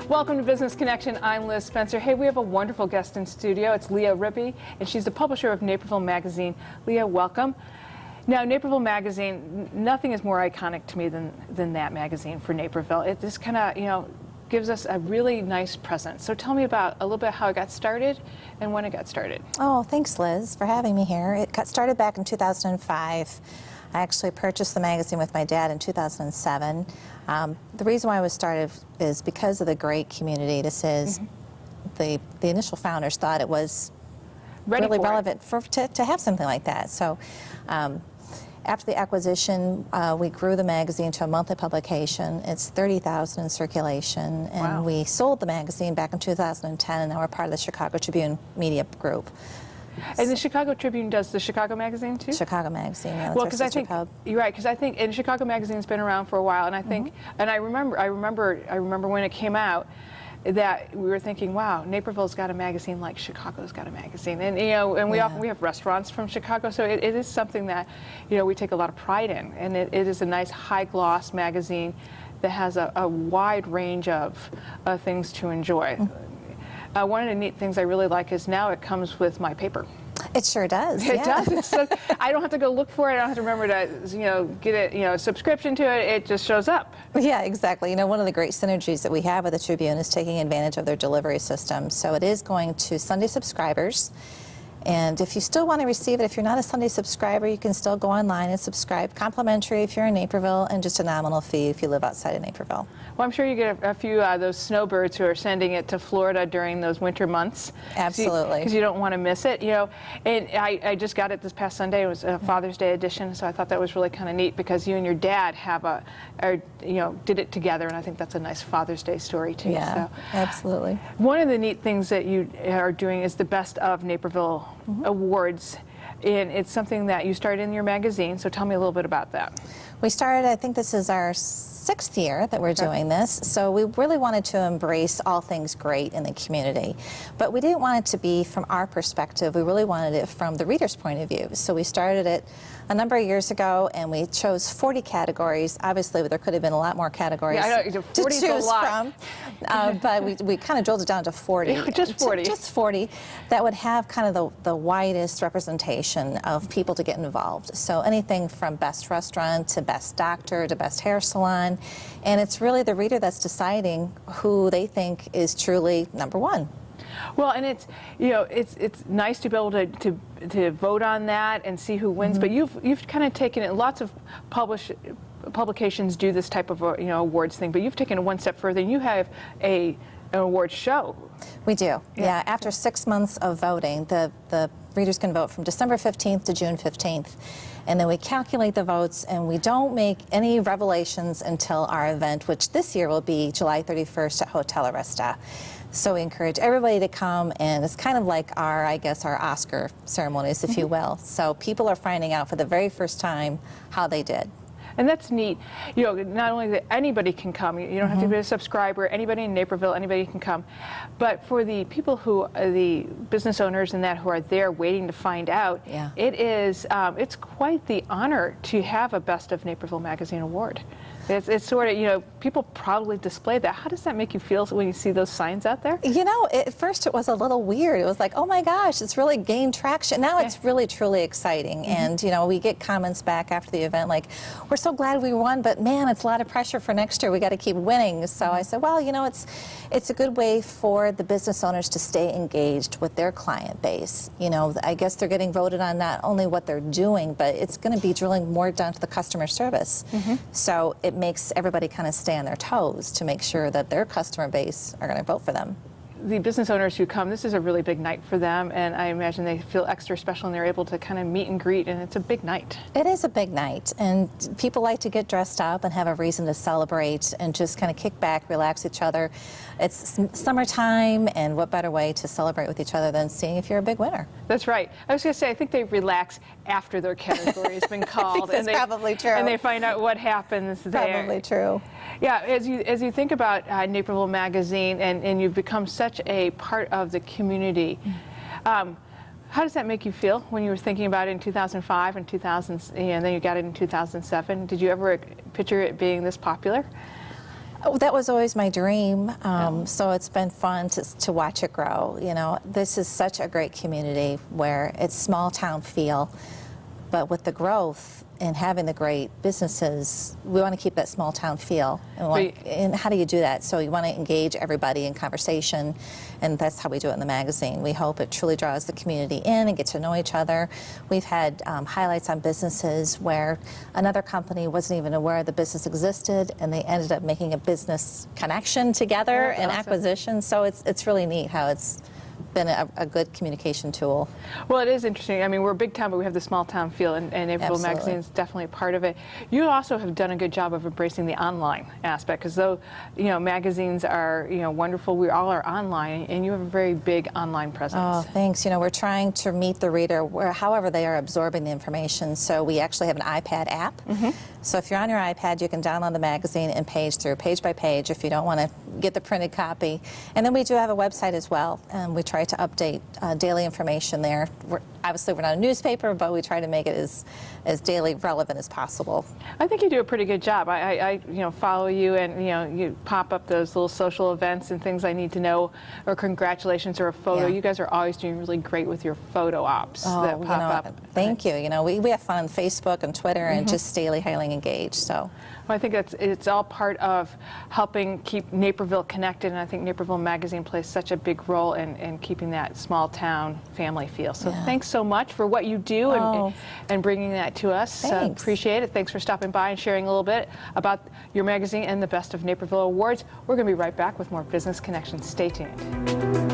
Welcome to Business Connection. I'm Liz Spencer. Hey, we have a wonderful guest in studio. It's Leah Rippey, and she's the publisher of Naperville Magazine. Leah, welcome. Now, Naperville Magazine, nothing is more iconic to me than that magazine for Naperville. It just kind of, gives us a really nice presence. So tell me about a little bit how it got started and when it got started. Oh, thanks, Liz, for having me here. It got started back in 2005. I actually purchased the magazine with my dad in 2007. The reason why it was started is because of the great community this is. The initial founders thought it was really relevant to have something like that. So after the acquisition, we grew the magazine to a monthly publication. It's 30,000 in circulation, and wow. We sold the magazine back in 2010, and now we're part of the Chicago Tribune Media Group. And the Chicago Tribune does the Chicago Magazine too? Chicago Magazine, yeah. Well, because I think you're right. Because I think, and Chicago Magazine's been around for a while, and I think, and I remember when it came out, that we were thinking, wow, Naperville's got a magazine like Chicago's got a magazine, and we often have restaurants from Chicago, so it is something that we take a lot of pride in, and it is a nice high gloss magazine that has a wide range of things to enjoy. One of the neat things I really like is now it comes with my paper. It sure does. It does. So I don't have to go look for it. I don't have to remember to get it, a subscription to it. It just shows up. Yeah, exactly. One of the great synergies that we have with the Tribune is taking advantage of their delivery system. So it is going to Sunday subscribers. And if you still want to receive it, if you're not a Sunday subscriber, you can still go online and subscribe. Complimentary if you're in Naperville, and just a nominal fee if you live outside of Naperville. Well, I'm sure you get a few of those snowbirds who are sending it to Florida during those winter months. Absolutely. Because you don't want to miss it, And I just got it this past Sunday. It was a Father's Day edition, so I thought that was really kind of neat because you and your dad did it together, and I think that's a nice Father's Day story too. Yeah, so. Absolutely. One of the neat things that you are doing is the Best of Naperville Awards, and it's something that you started in your magazine, so tell me a little bit about that. We started, I think this is our 6th year that we're doing this, so we really wanted to embrace all things great in the community. But we didn't want it to be from our perspective, we really wanted it from the reader's point of view. So we started it a number of years ago, and we chose 40 categories. Obviously, there could have been a lot more categories to choose from, but we kind of drilled it down to 40. Yeah, just 40. Just 40 that would have kind of the widest representation of people to get involved. So anything from best restaurant to best doctor to best hair salon, and it's really the reader that's deciding who they think is truly number one. Well, and it's nice to be able to vote on that and see who wins. But you've kind of taken it. Lots of publications do this type of awards thing, but you've taken it one step further. And you have an awards show. We do. Yeah. After 6 months of voting, the readers can vote from December 15th to June 15th. And then we calculate the votes, and we don't make any revelations until our event, which this year will be July 31st at Hotel Arista. So we encourage everybody to come, and it's kind of like our Oscar ceremonies, if you will. So people are finding out for the very first time how they did. And that's neat. Not only that anybody can come, you don't have to be a subscriber, anybody in Naperville, anybody can come. But for the people who are the business owners and that who are there waiting to find out, it's quite the honor to have a Best of Naperville Magazine award. It's sort of, people probably display that. How does that make you feel when you see those signs out there? At first it was a little weird. It was like, oh my gosh, it's really gained traction. Now it's really, truly exciting. And, we get comments back after the event like, we're so glad we won, but man, it's a lot of pressure for next year. We got to keep winning. So I said, well, it's a good way for the business owners to stay engaged with their client base. I guess they're getting voted on not only what they're doing, but it's going to be drilling more down to the customer service. So it makes everybody kind of stay on their toes to make sure that their customer base are going to vote for them. The business owners who come, this is a really big night for them, and I imagine they feel extra special and they're able to kind of meet and greet, and it's a big night. It is a big night, and people like to get dressed up and have a reason to celebrate and just kind of kick back, relax each other. It's summertime, and what better way to celebrate with each other than seeing if you're a big winner? That's right. I was going to say, I think they relax after their category has been called. That's probably true. And they find out what happens there. Probably true. Yeah, as you think about Naperville Magazine, and you've become such a part of the community, how does that make you feel when you were thinking about it in 2005 and 2000, and then you got it in 2007? Did you ever picture it being this popular? Oh, that was always my dream. So it's been fun to watch it grow. You know, this is such a great community where it's small town feel, but with the growth and having the great businesses, we want to keep that small town feel. And how do you do that? So you want to engage everybody in conversation, and that's how we do it in the magazine. We hope it truly draws the community in and get to know each other. We've had highlights on businesses where another company wasn't even aware the business existed, and they ended up making a business connection together and awesome. acquisition. So it's really neat how it's been a good communication tool. Well, it is interesting. I mean, we're a big town, but we have the small town feel, and Naperville Absolutely. Magazine is definitely a part of it. You also have done a good job of embracing the online aspect, because though, you know, magazines are, you know, wonderful, we all are online, and you have a very big online presence. Oh, thanks. You know, we're trying to meet the reader however they are absorbing the information. So we actually have an iPad app. So if you're on your iPad, you can download the magazine and page through, page by page, if you don't want to get the printed copy. And then we do have a website as well, and we try to update daily information there. Obviously, we're not a newspaper, but we try to make it as daily relevant as possible. I think you do a pretty good job. I you know, follow you, and you know, you pop up those little social events and things I need to know, or congratulations or a photo. Yeah. You guys are always doing really great with your photo ops that you pop know, up. Thank you. You know, we have fun on Facebook and Twitter and just daily highly engaged. So. Well, I think it's all part of helping keep Naperville connected, and I think Naperville Magazine plays such a big role in keeping that small town family feel. So thanks so much for what you do and bringing that to us. Thanks. Appreciate it. Thanks for stopping by and sharing a little bit about your magazine and the Best of Naperville Awards. We're going to be right back with more Business Connections. Stay tuned.